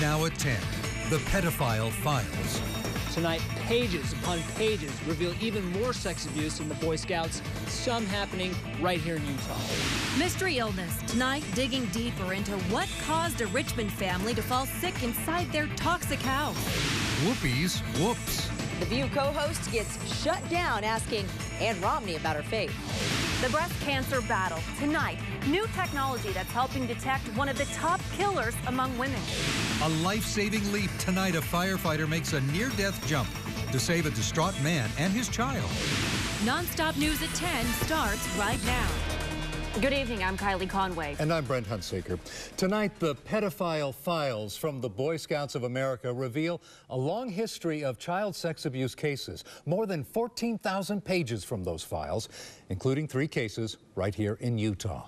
Now at 10, the pedophile files. Tonight, pages upon pages reveal even more sex abuse in the Boy Scouts, some happening right here in Utah. Mystery illness. Tonight, digging deeper into what caused a Richmond family to fall sick inside their toxic house. Whoopies, whoops. The View co-host gets shut down asking Ann Romney about her faith. The breast cancer battle. Tonight, new technology that's helping detect one of the top killers among women. A life-saving leap. Tonight, a firefighter makes a near-death jump to save a distraught man and his child. Non-stop news at 10 starts right now. Good evening, I'm Kylie Conway. And I'm Brent Hunsaker. Tonight, the pedophile files from the Boy Scouts of America reveal a long history of child sex abuse cases. More than 14,000 pages from those files, including 3 cases right here in Utah.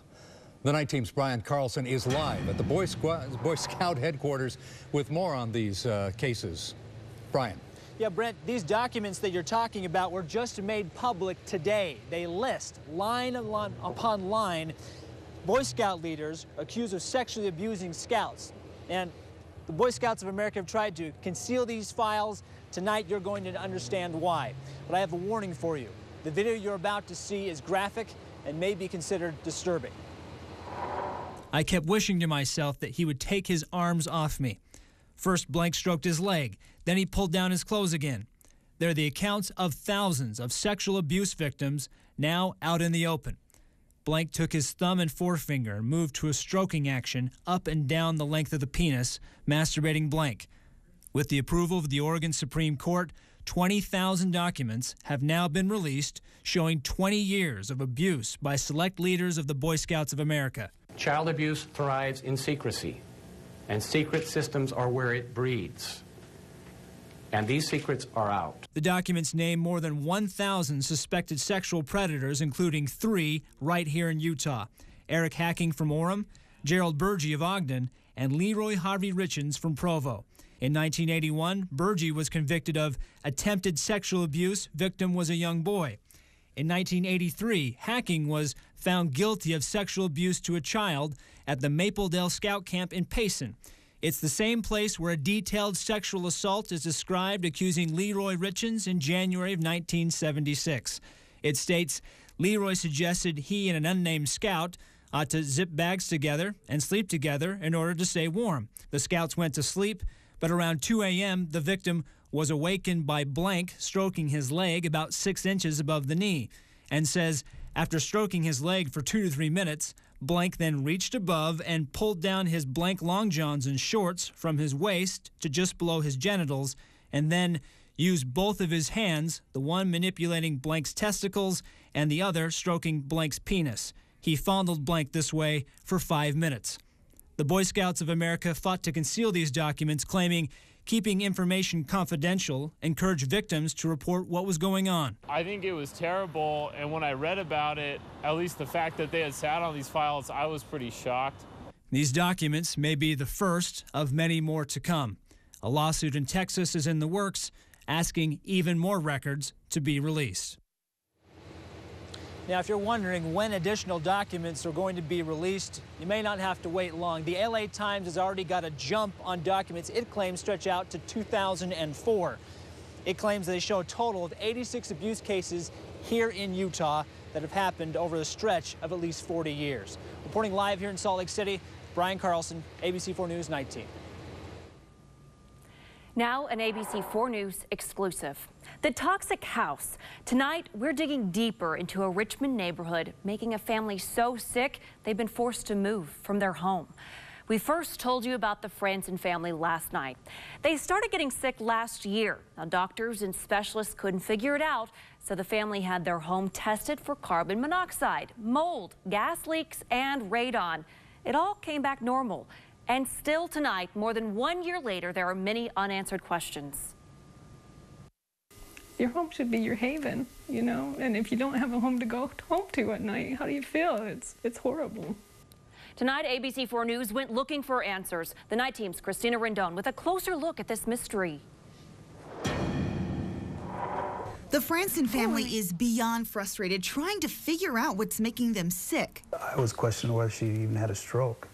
The Night Team's Brian Carlson is live at the Boy Scout headquarters with more on these cases. Brian. Yeah, Brent, these documents that you're talking about were just made public today. They list, line upon line, Boy Scout leaders accused of sexually abusing scouts. And the Boy Scouts of America have tried to conceal these files. Tonight, you're going to understand why. But I have a warning for you. The video you're about to see is graphic and may be considered disturbing. I kept wishing to myself that he would take his arms off me. First, Blank stroked his leg. Then he pulled down his clothes again. They're the accounts of thousands of sexual abuse victims now out in the open. Blank took his thumb and forefinger and moved to a stroking action up and down the length of the penis, masturbating Blank. With the approval of the Oregon Supreme Court, 20,000 documents have now been released showing 20 years of abuse by select leaders of the Boy Scouts of America. Child abuse thrives in secrecy, and secret systems are where it breeds. And these secrets are out. The documents name more than 1,000 suspected sexual predators, including 3 right here in Utah. Eric Hacking from Orem, Gerald Burgee of Ogden, and Leroy Harvey Richens from Provo. In 1981, Burgee was convicted of attempted sexual abuse. Victim was a young boy. In 1983, Hacking was found guilty of sexual abuse to a child at the Mapledale Scout Camp in Payson. It's the same place where a detailed sexual assault is described accusing Leroy Richens in January of 1976. It states, Leroy suggested he and an unnamed scout ought to zip bags together and sleep together in order to stay warm. The scouts went to sleep, but around 2 a.m., the victim was awakened by Blank stroking his leg about 6 inches above the knee, and says after stroking his leg for 2 to 3 minutes, Blank then reached above and pulled down his Blank long johns and shorts from his waist to just below his genitals, and then used both of his hands, the one manipulating Blank's testicles and the other stroking Blank's penis. He fondled Blank this way for 5 minutes. The Boy Scouts of America fought to conceal these documents, claiming keeping information confidential encouraged victims to report what was going on. I think it was terrible, and when I read about it, at least the fact that they had sat on these files, I was pretty shocked. These documents may be the first of many more to come. A lawsuit in Texas is in the works, asking even more records to be released. Now, if you're wondering when additional documents are going to be released, you may not have to wait long. The LA Times has already got a jump on documents it claims stretch out to 2004. It claims they show a total of 86 abuse cases here in Utah that have happened over the stretch of at least 40 years. Reporting live here in Salt Lake City, Brian Carlson, ABC4 News Night Team. Now an ABC4 News exclusive. The Toxic House. Tonight, we're digging deeper into a Richmond neighborhood, making a family so sick they've been forced to move from their home. We first told you about the Franson family last night. They started getting sick last year. Now, doctors and specialists couldn't figure it out, so the family had their home tested for carbon monoxide, mold, gas leaks, and radon. It all came back normal. And still tonight, more than 1 year later, there are many unanswered questions. Your home should be your haven, you know, and if you don't have a home to go home to at night, how do you feel? It's horrible. Tonight, ABC4 News went looking for answers. The Night Team's Christina Rendon with a closer look at this mystery. The Franson family is beyond frustrated, trying to figure out what's making them sick. I was questioning whether she even had a stroke.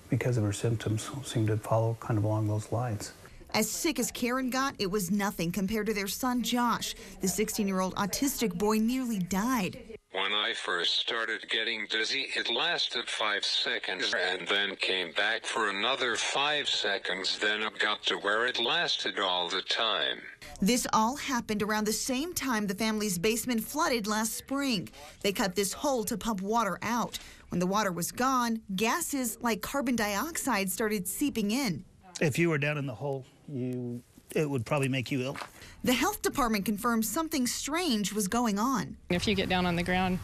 because of her symptoms seemed to follow kind of along those lines. As sick as Karen got, it was nothing compared to their son Josh. The 16-year-old autistic boy nearly died. When I first started getting dizzy, it lasted 5 seconds and then came back for another 5 seconds. Then it got to where it lasted all the time. This all happened around the same time the family's basement flooded last spring. They cut this hole to pump water out. When the water was gone, gases like carbon dioxide started seeping in. If you were down in the hole, it would probably make you ill. The health department confirmed something strange was going on. If you get down on the ground,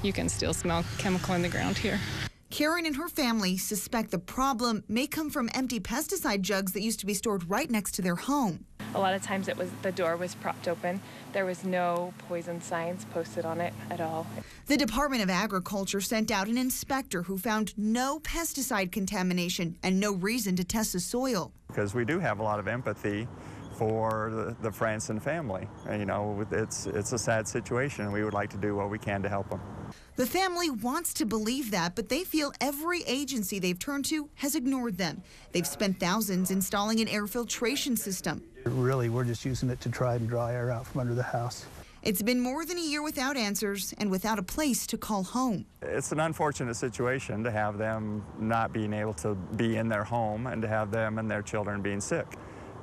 you can still smell chemical in the ground here. Karen and her family suspect the problem may come from empty pesticide jugs that used to be stored right next to their home. A lot of times the door was propped open. There was no poison signs posted on it at all. The Department of Agriculture sent out an inspector who found no pesticide contamination and no reason to test the soil. Because we do have a lot of empathy for the Franson family. You know, it's a sad situation, and we would like to do what we can to help them. The family wants to believe that, but they feel every agency they've turned to has ignored them. They've spent thousands installing an air filtration system. Really, we're just using it to try and draw air out from under the house. It's been more than a year without answers and without a place to call home. It's an unfortunate situation to have them not being able to be in their home and to have them and their children being sick.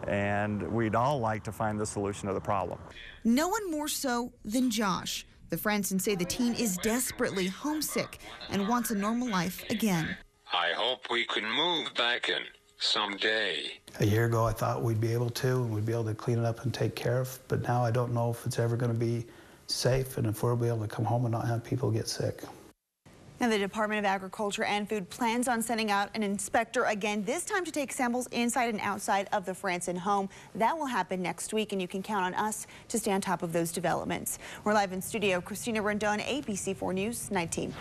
And we'd all like to find the solution to the problem. No one more so than Josh. The Fransons say the teen is desperately homesick and wants a normal life again. I hope we can move back in someday. A year ago, I thought we'd be able to, and we'd be able to clean it up and take care of, but now I don't know if it's ever going to be safe and if we'll be able to come home and not have people get sick. Now, the Department of Agriculture and Food plans on sending out an inspector again, this time to take samples inside and outside of the Franson home. That will happen next week, and you can count on us to stay on top of those developments. We're live in studio. Christina Rendon, ABC4 News 19.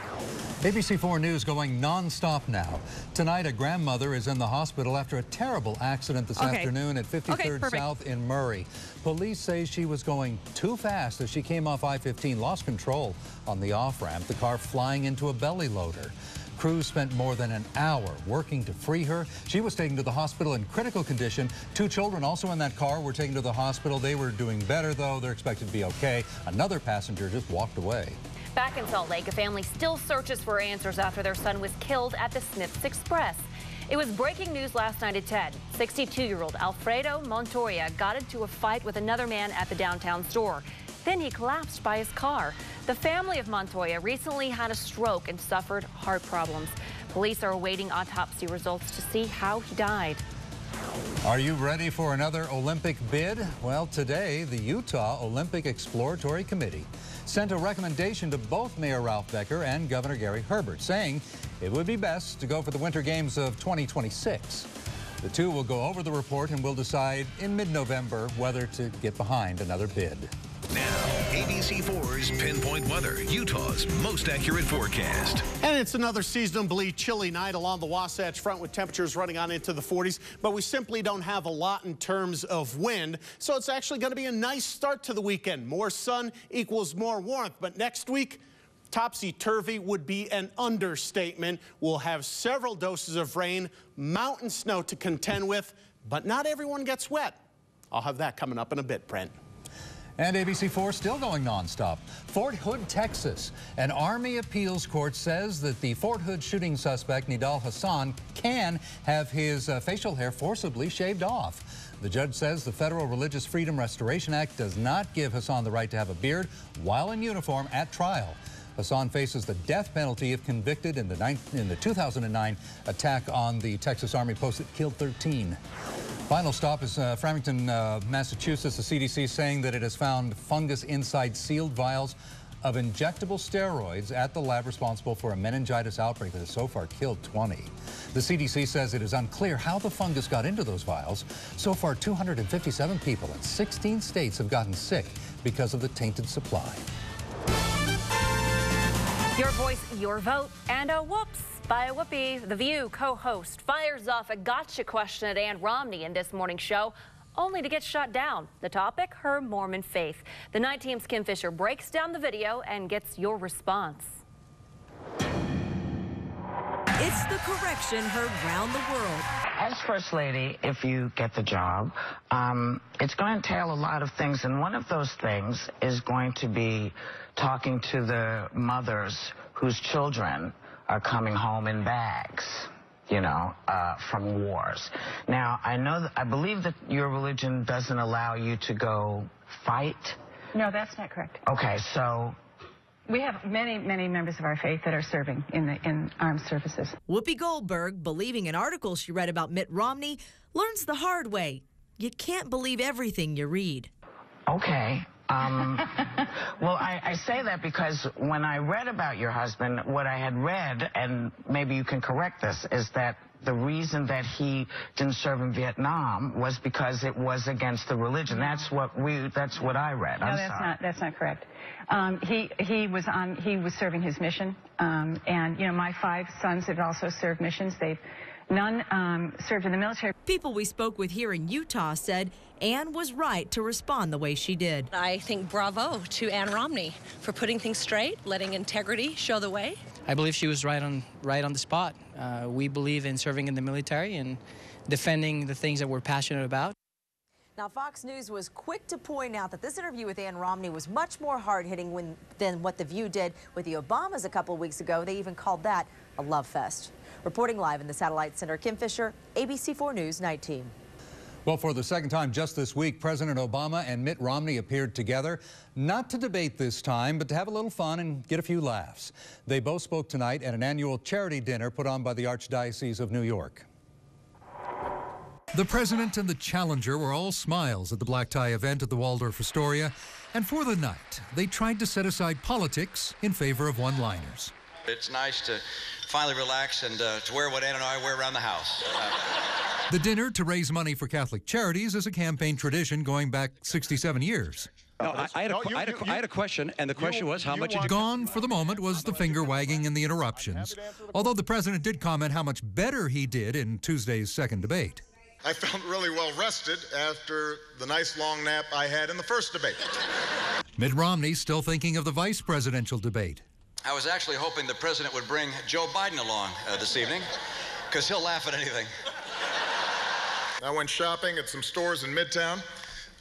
ABC4 News going non-stop now. Tonight, a grandmother is in the hospital after a terrible accident this afternoon at 53rd South in Murray. Police say she was going too fast as she came off I-15, lost control on the off-ramp, the car flying into a belly loader. Crews spent more than an hour working to free her. She was taken to the hospital in critical condition. 2 children also in that car were taken to the hospital. They were doing better, though. They're expected to be okay. Another passenger just walked away. Back in Salt Lake, a family still searches for answers after their son was killed at the Smiths Express. It was breaking news last night at 10. 62-year-old Alfredo Montoya got into a fight with another man at the downtown store. Then he collapsed by his car. The family of Montoya recently had a stroke and suffered heart problems. Police are awaiting autopsy results to see how he died. Are you ready for another Olympic bid? Well, today, the Utah Olympic Exploratory Committee sent a recommendation to both Mayor Ralph Becker and Governor Gary Herbert, saying it would be best to go for the Winter Games of 2026. The two will go over the report and will decide in mid-November whether to get behind another bid. Now, ABC4's Pinpoint Weather, Utah's most accurate forecast. And it's another seasonably chilly night along the Wasatch Front with temperatures running on into the 40s, but we simply don't have a lot in terms of wind, so it's actually going to be a nice start to the weekend. More sun equals more warmth, but next week, topsy-turvy would be an understatement. We'll have several doses of rain, mountain snow to contend with, but not everyone gets wet. I'll have that coming up in a bit, Brent. And ABC4 still going nonstop. Fort Hood, Texas. An Army appeals court says that the Fort Hood shooting suspect, Nidal Hassan, can have his facial hair forcibly shaved off. The judge says the Federal Religious Freedom Restoration Act does not give Hassan the right to have a beard while in uniform at trial. Hassan faces the death penalty if convicted in the 2009 attack on the Texas Army post that killed 13. Final stop is Framingham, Massachusetts. The CDC saying that it has found fungus inside sealed vials of injectable steroids at the lab responsible for a meningitis outbreak that has so far killed 20. The CDC says it is unclear how the fungus got into those vials. So far, 257 people in 16 states have gotten sick because of the tainted supply. Your voice, your vote, and a whoops by a whoopee. The View co-host fires off a gotcha question at Ann Romney in this morning's show, only to get shut down. The topic, her Mormon faith. The Night Team's Kim Fisher breaks down the video and gets your response. It's It's the correction heard round the world. As First Lady, if you get the job, it's going to entail a lot of things, and one of those things is going to be talking to the mothers whose children are coming home in bags, you know, from wars. Now, I believe that your religion doesn't allow you to go fight. No, that's not correct. Okay, so we have many members of our faith that are serving in armed services. Whoopi Goldberg, believing an article she read about Mitt Romney, learns the hard way. You can't believe everything you read. Okay. Well, I say that because when I read about your husband, what I had read, and maybe you can correct this, is that the reason that he didn't serve in Vietnam was because it was against the religion. That's what I read. No, that's not correct. He was serving his mission, and you know, my 5 sons have also served missions. None served in the military. People we spoke with here in Utah said Ann was right to respond the way she did. I think bravo to Ann Romney for putting things straight, letting integrity show the way. I believe she was right on the spot. We believe in serving in the military and defending the things that we're passionate about. Now, Fox News was quick to point out that this interview with Ann Romney was much more hard-hitting than what The View did with the Obamas a couple of weeks ago. They even called that a love fest. Reporting live in the Satellite Center, Kim Fisher, ABC4 News Night Team. Well, for the second time just this week, President Obama and Mitt Romney appeared together, not to debate this time, but to have a little fun and get a few laughs. They both spoke tonight at an annual charity dinner put on by the Archdiocese of New York. The president and the challenger were all smiles at the black tie event at the Waldorf Astoria, and for the night, they tried to set aside politics in favor of one-liners. It's nice to finally relax and to wear what Ann and I wear around the house. The dinner to raise money for Catholic charities is a campaign tradition going back 67 years. No, I had a question, and the question was, how much did you... Gone for the moment was the finger-wagging and the interruptions, although the president did comment how much better he did in Tuesday's second debate. I felt really well rested after the nice long nap I had in the first debate. Mitt Romney still thinking of the vice presidential debate. I was actually hoping the president would bring Joe Biden along this evening, because he'll laugh at anything. I went shopping at some stores in Midtown.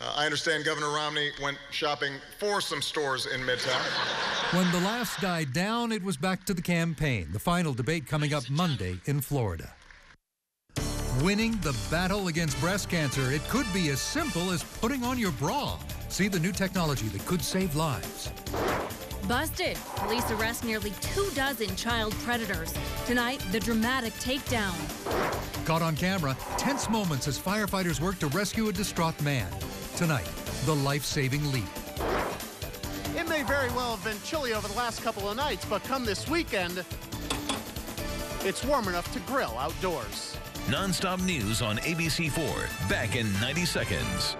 I understand Governor Romney went shopping for some stores in Midtown. When the laughs died down, it was back to the campaign, the final debate coming up Monday in Florida. Winning the battle against breast cancer, it could be as simple as putting on your bra. See the new technology that could save lives. Busted. Police arrest nearly 24 child predators. Tonight, the dramatic takedown. Caught on camera, tense moments as firefighters work to rescue a distraught man. Tonight, the life-saving leap. It may very well have been chilly over the last couple of nights, but come this weekend, it's warm enough to grill outdoors. Non-stop news on ABC4. Back in 90 seconds.